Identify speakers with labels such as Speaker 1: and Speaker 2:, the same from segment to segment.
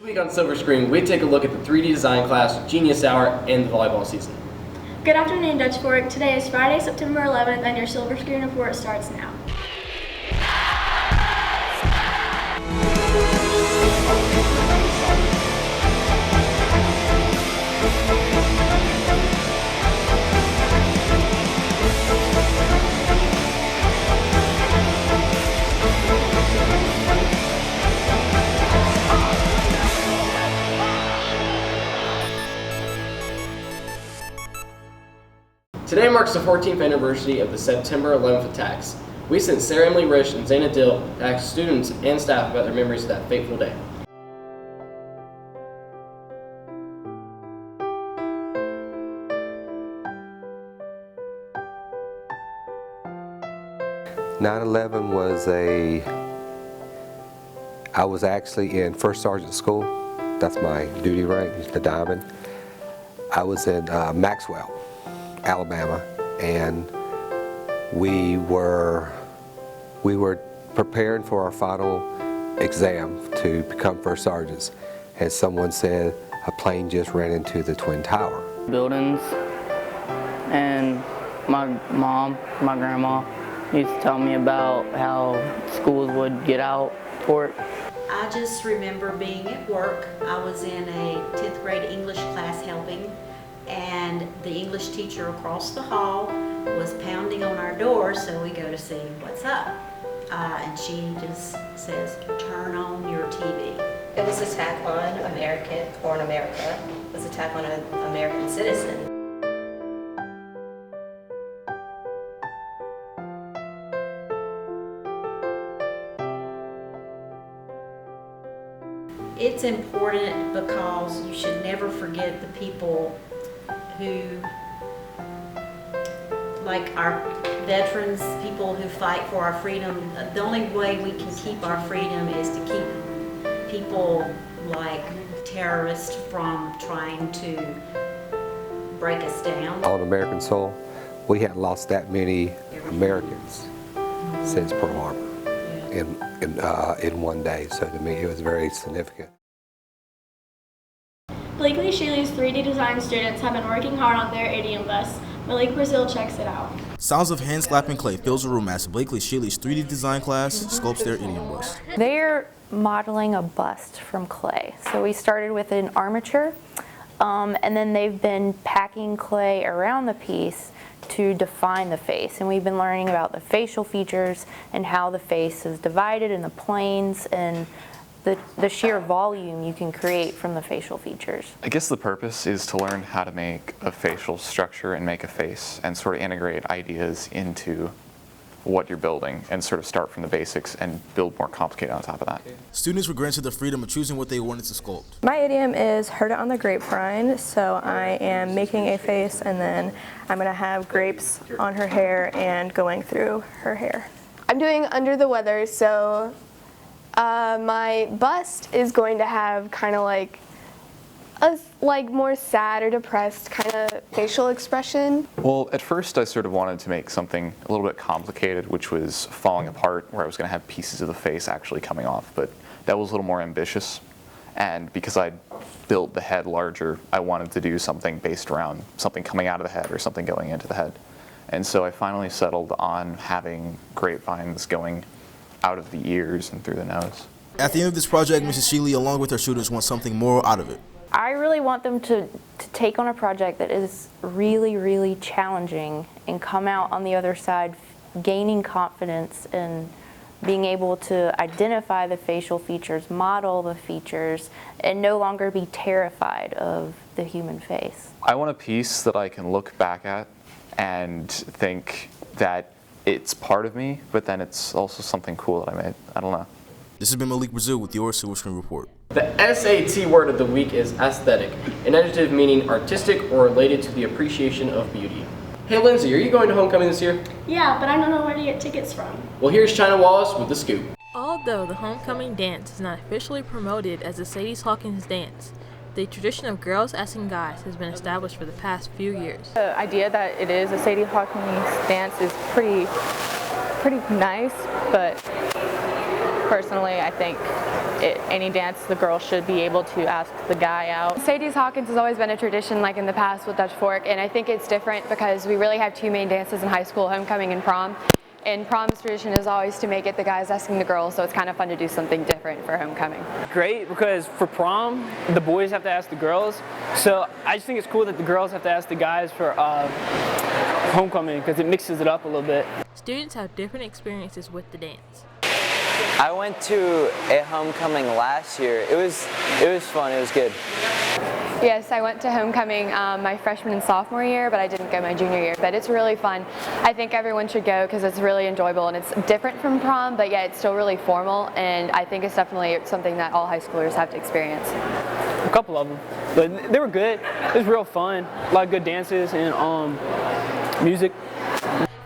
Speaker 1: This week on Silver Screen, we take a look at the 3D design class, Genius Hour, and the volleyball season.
Speaker 2: Good afternoon, Dutch Fork. Today is Friday, September 11th, and your Silver Screen report starts now.
Speaker 1: Today marks the 14th anniversary of the September 11th attacks. We sent Sarah Emily Rich and Zaina Dill to ask students and staff about their memories of that fateful day.
Speaker 3: I was actually in First Sergeant School. That's my duty rank, the Diamond. I was in Maxwell, Alabama, and we were preparing for our final exam to become first sergeants, and someone said a plane just ran into the Twin Tower.
Speaker 4: Buildings, and my mom, my grandma used to tell me about how schools would get out for it.
Speaker 5: I just remember being at work. I was in a 10th grade English class helping, and the English teacher across the hall was pounding on our door, so we go to see what's up. And she just says, "Turn on your TV."
Speaker 6: It was an attack on America. It was an attack on an American citizen.
Speaker 5: It's important because you should never forget the people who, like our veterans, people who fight for our freedom. The only way we can keep our freedom is to keep people like terrorists from trying to break us down.
Speaker 3: On American soil, we hadn't lost that many Americans since Pearl Harbor in one day, so to me it was very significant.
Speaker 2: Blakely Shealy's 3D design students have been working hard on their idiom bus. Malik Brazil checks it out.
Speaker 7: Sounds of hand slapping clay fills the room as Blakely Shealy's 3D design class sculpts their idiom bust.
Speaker 8: They're modeling a bust from clay. So we started with an armature, and then they've been packing clay around the piece to define the face. And we've been learning about the facial features and how the face is divided and the planes and the sheer volume you can create from the facial features.
Speaker 9: I guess the purpose is to learn how to make a facial structure and make a face and sort of integrate ideas into what you're building and sort of start from the basics and build more complicated on top of that.
Speaker 7: Students were granted the freedom of choosing what they wanted to sculpt.
Speaker 10: My idiom is heard it on the grapevine, so I am making a face and then I'm going to have grapes on her hair and going through her hair.
Speaker 11: I'm doing under the weather, so my bust is going to have kind of like a more sad or depressed kind of facial expression.
Speaker 9: Well, at first I sort of wanted to make something a little bit complicated, which was falling apart, where I was going to have pieces of the face actually coming off, but that was a little more ambitious. And because I built the head larger, I wanted to do something based around something coming out of the head or something going into the head. And so I finally settled on having grapevines going out of the ears and through the nose.
Speaker 7: At the end of this project, Mrs. Shealy, along with her students, want something more out of it.
Speaker 8: I really want them to take on a project that is really, really challenging and come out on the other side gaining confidence and being able to identify the facial features, model the features, and no longer be terrified of the human face.
Speaker 9: I want a piece that I can look back at and think that it's part of me, but then it's also something cool that I made. I don't know.
Speaker 7: This has been Malik Brazil with your Silver Screen Report.
Speaker 1: The SAT word of the week is aesthetic, an adjective meaning artistic or related to the appreciation of beauty. Hey Lindsay, are you going to homecoming this year?
Speaker 2: Yeah, but I don't know where to get tickets from.
Speaker 1: Well, here's China Wallace with the scoop.
Speaker 12: Although the homecoming dance is not officially promoted as the Sadie Hawkins dance, the tradition of girls asking guys has been established for the past few years.
Speaker 10: The idea that it is a Sadie Hawkins dance is pretty nice, but personally I think
Speaker 13: any dance, the girl should be able to ask the guy out.
Speaker 14: Sadie's Hawkins has always been a tradition like in the past with Dutch Fork, and I think it's different because we really have two main dances in high school, homecoming and prom. And prom's tradition is always to make it the guys asking the girls, so it's kind of fun to do something different for homecoming.
Speaker 15: Great, because for prom, the boys have to ask the girls, so I just think it's cool that the girls have to ask the guys for homecoming because it mixes it up a little bit.
Speaker 12: Students have different experiences with the dance.
Speaker 16: I went to a homecoming last year. It was fun, it was good.
Speaker 14: Yes, I went to homecoming my freshman and sophomore year, but I didn't go my junior year. But it's really fun. I think everyone should go because it's really enjoyable and it's different from prom, but yeah, it's still really formal, and I think it's definitely something that all high schoolers have to experience.
Speaker 15: A couple of them, but they were good. It was real fun. A lot of good dances and music.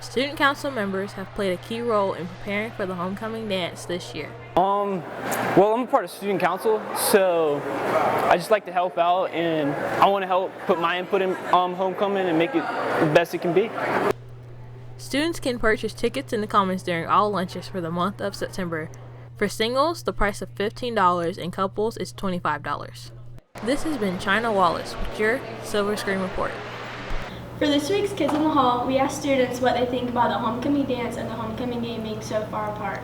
Speaker 12: Student council members have played a key role in preparing for the homecoming dance this year.
Speaker 15: Well, I'm a part of student council, so I just like to help out, and I want to help put my input in homecoming and make it the best it can be.
Speaker 12: Students can purchase tickets in the Commons during all lunches for the month of September. For singles, the price of $15, and couples is $25. This has been China Wallace with your Silver Screen Report.
Speaker 2: For this week's Kids in the Hall, we asked students what they think about the homecoming dance and the homecoming game being so far apart.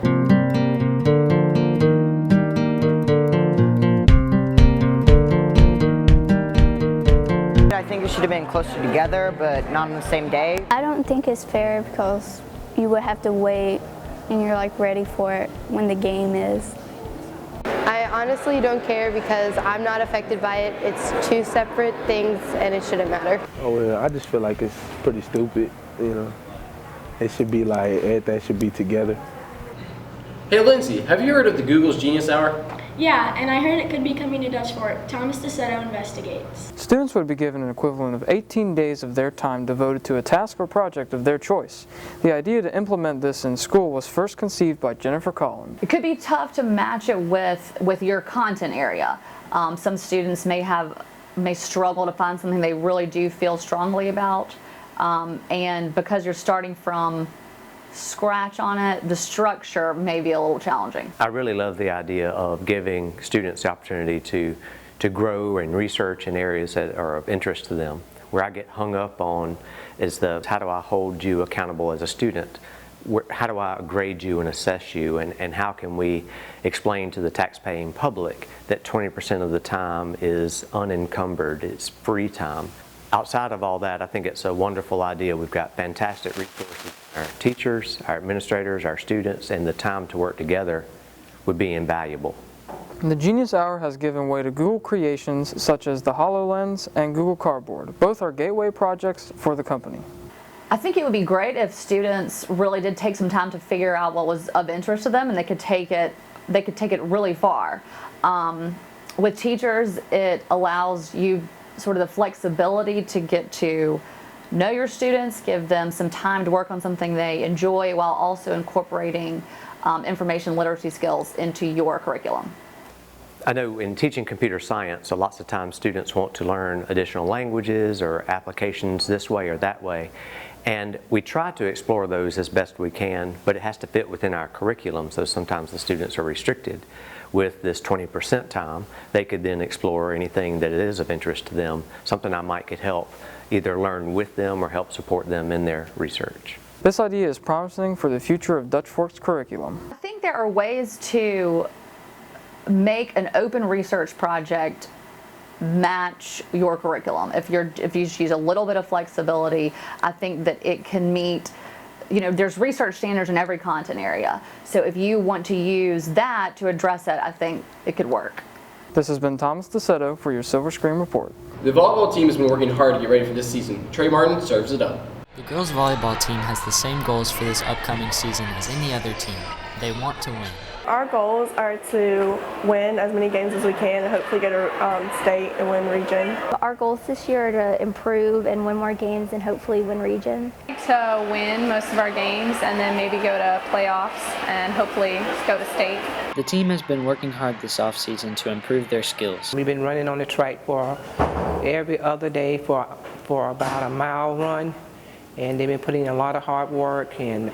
Speaker 17: I think we should have been closer together, but not on the same day.
Speaker 18: I don't think it's fair because you would have to wait and you're like ready for it when the game is.
Speaker 11: I honestly don't care because I'm not affected by it. It's two separate things and it shouldn't matter.
Speaker 19: Oh, well, I just feel like it's pretty stupid, you know. It should be like everything should be together.
Speaker 1: Hey Lindsay, have you heard of the Google's Genius Hour?
Speaker 2: Yeah, and I heard it could be coming to Dutch Fork. Thomas DeSetto investigates.
Speaker 20: Students would be given an equivalent of 18 days of their time devoted to a task or project of their choice. The idea to implement this in school was first conceived by Jennifer Collins.
Speaker 21: It could be tough to match it with your content area. Some students may struggle to find something they really do feel strongly about, and because you're starting from scratch on it, the structure may be a little challenging.
Speaker 22: I really love the idea of giving students the opportunity to grow and research in areas that are of interest to them. Where I get hung up on is how do I hold you accountable as a student? How do I grade you and assess you, and how can we explain to the taxpaying public that 20% of the time is unencumbered, it's free time. Outside of all that, I think it's a wonderful idea. We've got fantastic resources. Our teachers, our administrators, our students, and the time to work together would be invaluable.
Speaker 20: The Genius Hour has given way to Google creations such as the HoloLens and Google Cardboard. Both are gateway projects for the company.
Speaker 21: I think it would be great if students really did take some time to figure out what was of interest to them, and they could take it really far. With teachers, it allows you sort of the flexibility to get to know your students, give them some time to work on something they enjoy while also incorporating information literacy skills into your curriculum.
Speaker 22: I know in teaching computer science, lots of times students want to learn additional languages or applications this way or that way. And we try to explore those as best we can, but it has to fit within our curriculum, so sometimes the students are restricted. With this 20% time, they could then explore anything that is of interest to them, something I could help either learn with them or help support them in their research.
Speaker 20: This idea is promising for the future of Dutch Fork's curriculum.
Speaker 21: I think there are ways to make an open research project match your curriculum. If you just use a little bit of flexibility, I think that it can meet, there's research standards in every content area. So if you want to use that to address it, I think it could work.
Speaker 20: This has been Thomas DeSetto for your Silver Screen Report.
Speaker 1: The volleyball team has been working hard to get ready for this season. Trey Martin serves it up.
Speaker 23: The girls volleyball team has the same goals for this upcoming season as any other team. They want to win.
Speaker 10: Our goals are to win as many games as we can and hopefully get a state and win region.
Speaker 18: Our goals this year are to improve and win more games and hopefully win region.
Speaker 13: To win most of our games and then maybe go to playoffs and hopefully go to state.
Speaker 23: The team has been working hard this offseason to improve their skills.
Speaker 24: We've been running on the track for every other day for about a mile run. And they've been putting in a lot of hard work, and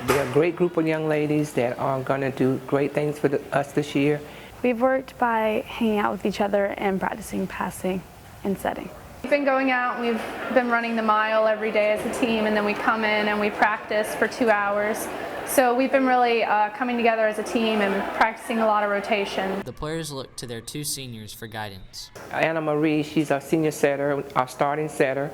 Speaker 24: they're a great group of young ladies that are going to do great things for us this year.
Speaker 3: We've worked by hanging out with each other and practicing passing and setting.
Speaker 13: We've been going out, we've been running the mile every day as a team, and then we come in and we practice for 2 hours. So we've been really coming together as a team and practicing a lot of rotation.
Speaker 23: The players look to their 2 seniors for guidance.
Speaker 24: Anna Marie, she's our senior setter, our starting setter.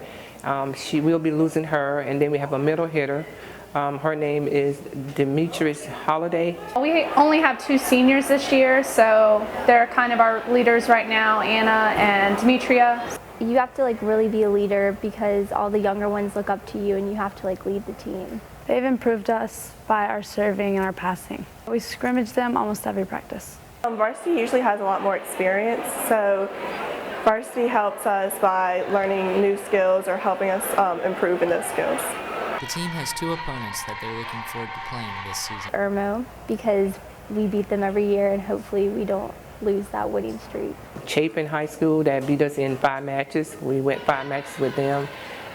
Speaker 24: She will be losing her, and then we have a middle hitter. Her name is Demetrius Holiday.
Speaker 13: We only have 2 seniors this year, so they're kind of our leaders right now, Anna and Demetria.
Speaker 18: You have to like really be a leader because all the younger ones look up to you and you have to like lead the team.
Speaker 3: They've improved us by our serving and our passing. We scrimmage them almost every practice.
Speaker 4: Varsity usually has a lot more experience, so varsity helps us by learning new skills or helping us improve in those skills.
Speaker 23: The team has 2 opponents that they're looking forward to playing this season.
Speaker 18: Irmo, because we beat them every year and hopefully we don't lose that winning streak.
Speaker 24: Chapin High School that beat us in 5 matches. We went 5 matches with them.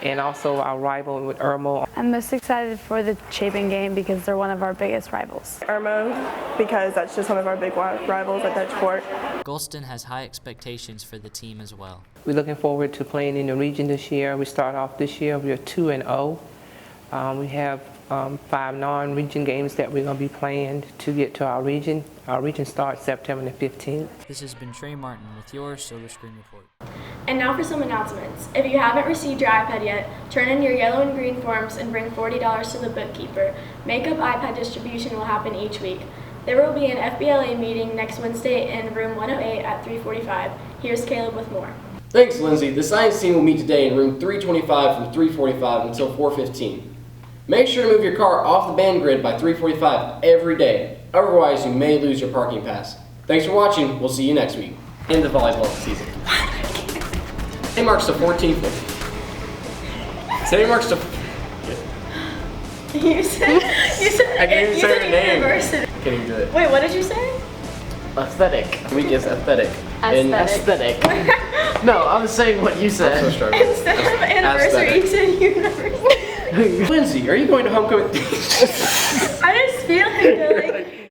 Speaker 24: And also our rival with Irmo.
Speaker 3: I'm most excited for the Chapin game because they're one of our biggest rivals.
Speaker 4: Irmo, because that's just one of our big rivals at Dutch Fork.
Speaker 23: Golston has high expectations for the team as well.
Speaker 24: We're looking forward to playing in the region this year. We start off this year, we're 2-0. We have 5 non-region games that we're going to be playing to get to our region. Our region starts September the 15th.
Speaker 23: This has been Trey Martin with your Silver Screen Report.
Speaker 2: And now for some announcements. If you haven't received your iPad yet, turn in your yellow and green forms and bring $40 to the bookkeeper. Makeup iPad distribution will happen each week. There will be an FBLA meeting next Wednesday in room 108 at 3:45. Here's Caleb with more.
Speaker 1: Thanks, Lindsay. The science team will meet today in room 325 from 3:45 until 4:15. Make sure to move your car off the band grid by 3:45 every day. Otherwise, you may lose your parking pass. Thanks for watching. We'll see you next week in the volleyball season. Today marks the 14th. Today marks the.
Speaker 2: You said
Speaker 1: I can't even say her name.
Speaker 2: University.
Speaker 1: Can't even do it.
Speaker 2: Wait, what did you say?
Speaker 1: Aesthetic. Week is aesthetic. In
Speaker 2: Aesthetic.
Speaker 1: aesthetic.
Speaker 5: No, I was saying what you said.
Speaker 1: I'm so struggling.
Speaker 2: Instead of anniversary, you said university.
Speaker 1: Lindsay, are you going to homecoming?
Speaker 2: I just feel like